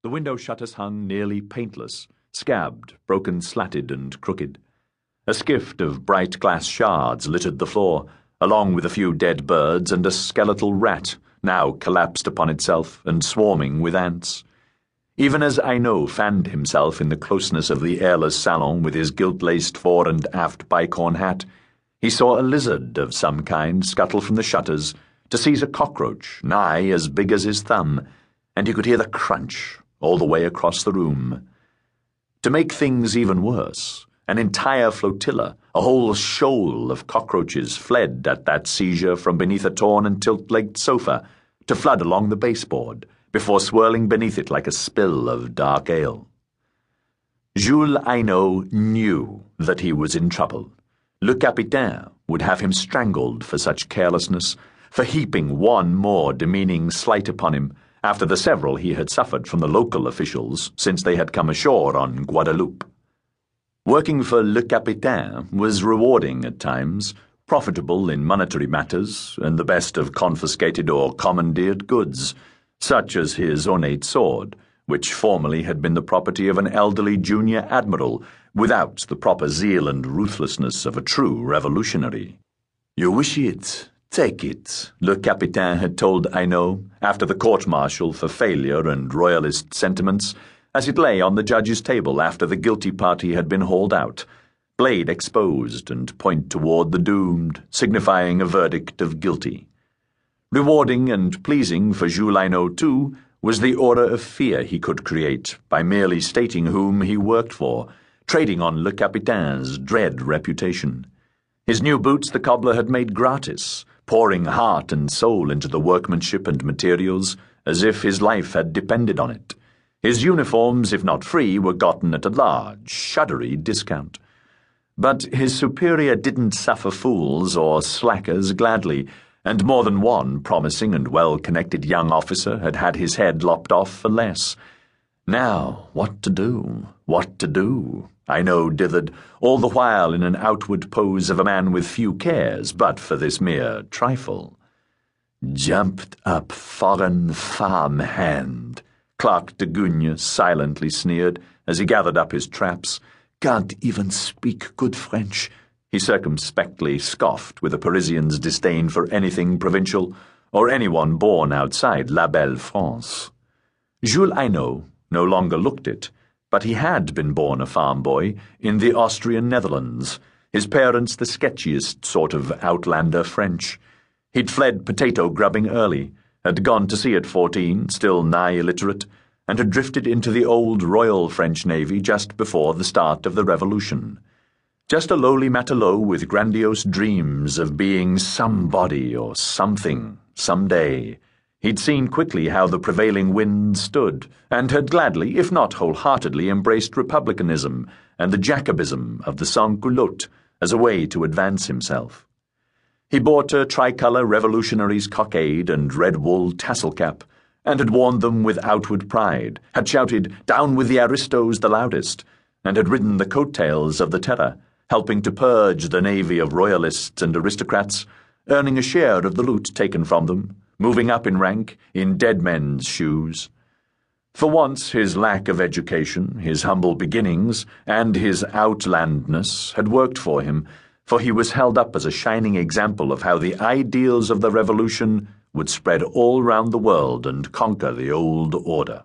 The window shutters hung nearly paintless, scabbed, broken, slatted, and crooked. A skift of bright glass shards littered the floor, along with a few dead birds and a skeletal rat, now collapsed upon itself and swarming with ants. Even as Aino fanned himself in the closeness of the airless salon with his gilt-laced fore and aft bicorn hat, he saw a lizard of some kind scuttle from the shutters to seize a cockroach nigh as big as his thumb, and he could hear the crunch all the way across the room. To make things even worse, an entire flotilla, a whole shoal of cockroaches, fled at that seizure from beneath a torn and tilt-legged sofa to flood along the baseboard before swirling beneath it like a spill of dark ale. Jules Aino knew that he was in trouble. Le Capitaine would have him strangled for such carelessness, for heaping one more demeaning slight upon him after the several he had suffered from the local officials since they had come ashore on Guadeloupe. Working for Le Capitaine was rewarding at times, profitable in monetary matters, and the best of confiscated or commandeered goods, such as his ornate sword, which formerly had been the property of an elderly junior admiral, without the proper zeal and ruthlessness of a true revolutionary. "You wish it? Take it," Le Capitaine had told Aino after the court-martial for failure and royalist sentiments, as it lay on the judge's table after the guilty party had been hauled out, blade exposed and point toward the doomed, signifying a verdict of guilty. Rewarding and pleasing for Jules Aino, too, was the aura of fear he could create by merely stating whom he worked for, trading on Le Capitaine's dread reputation. His new boots the cobbler had made gratis, pouring heart and soul into the workmanship and materials, as if his life had depended on it. His uniforms, if not free, were gotten at a large, shuddery discount. But his superior didn't suffer fools or slackers gladly, and more than one promising and well-connected young officer had had his head lopped off for less. Now, what to do? What to do? Aino dithered, all the while in an outward pose of a man with few cares but for this mere trifle. "Jumped up foreign farm hand," Clark de Gugne silently sneered as he gathered up his traps. "Can't even speak good French," he circumspectly scoffed with a Parisian's disdain for anything provincial or anyone born outside La Belle France. Jules Aino no longer looked it, but he had been born a farm boy in the Austrian Netherlands, his parents the sketchiest sort of outlander French. He'd fled potato-grubbing early, had gone to sea at 14, still nigh illiterate, and had drifted into the old Royal French Navy just before the start of the Revolution. Just a lowly matelot with grandiose dreams of being somebody or something someday. He'd seen quickly how the prevailing wind stood, and had gladly, if not wholeheartedly, embraced republicanism and the Jacobism of the sans-culotte as a way to advance himself. He bought a tricolour revolutionary's cockade and red wool tassel cap, and had worn them with outward pride, had shouted, "Down with the aristos" the loudest, and had ridden the coattails of the Terror, helping to purge the navy of royalists and aristocrats, earning a share of the loot taken from them, moving up in rank, in dead men's shoes. For once his lack of education, his humble beginnings, and his outlandness had worked for him, for he was held up as a shining example of how the ideals of the Revolution would spread all round the world and conquer the old order.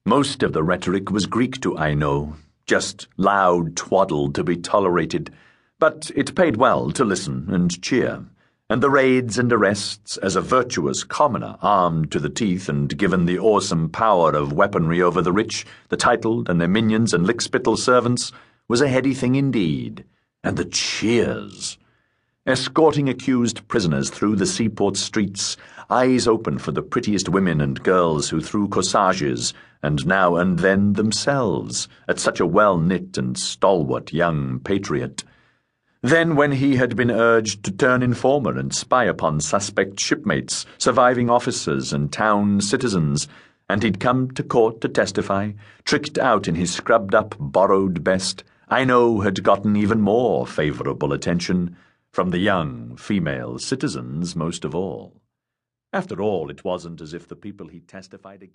Most of the rhetoric was Greek to Aino, just loud twaddle to be tolerated, but it paid well to listen and cheer, and the raids and arrests as a virtuous commoner armed to the teeth and given the awesome power of weaponry over the rich, the titled, and their minions and lickspittle servants was a heady thing indeed. And the cheers! Escorting accused prisoners through the seaport streets, eyes open for the prettiest women and girls who threw corsages, and now and then themselves, at such a well-knit and stalwart young patriot. Then, when he had been urged to turn informer and spy upon suspect shipmates, surviving officers, and town citizens, and he'd come to court to testify, tricked out in his scrubbed-up, borrowed best, Aino had gotten even more favourable attention, from the young female citizens most of all. After all, it wasn't as if the people he testified against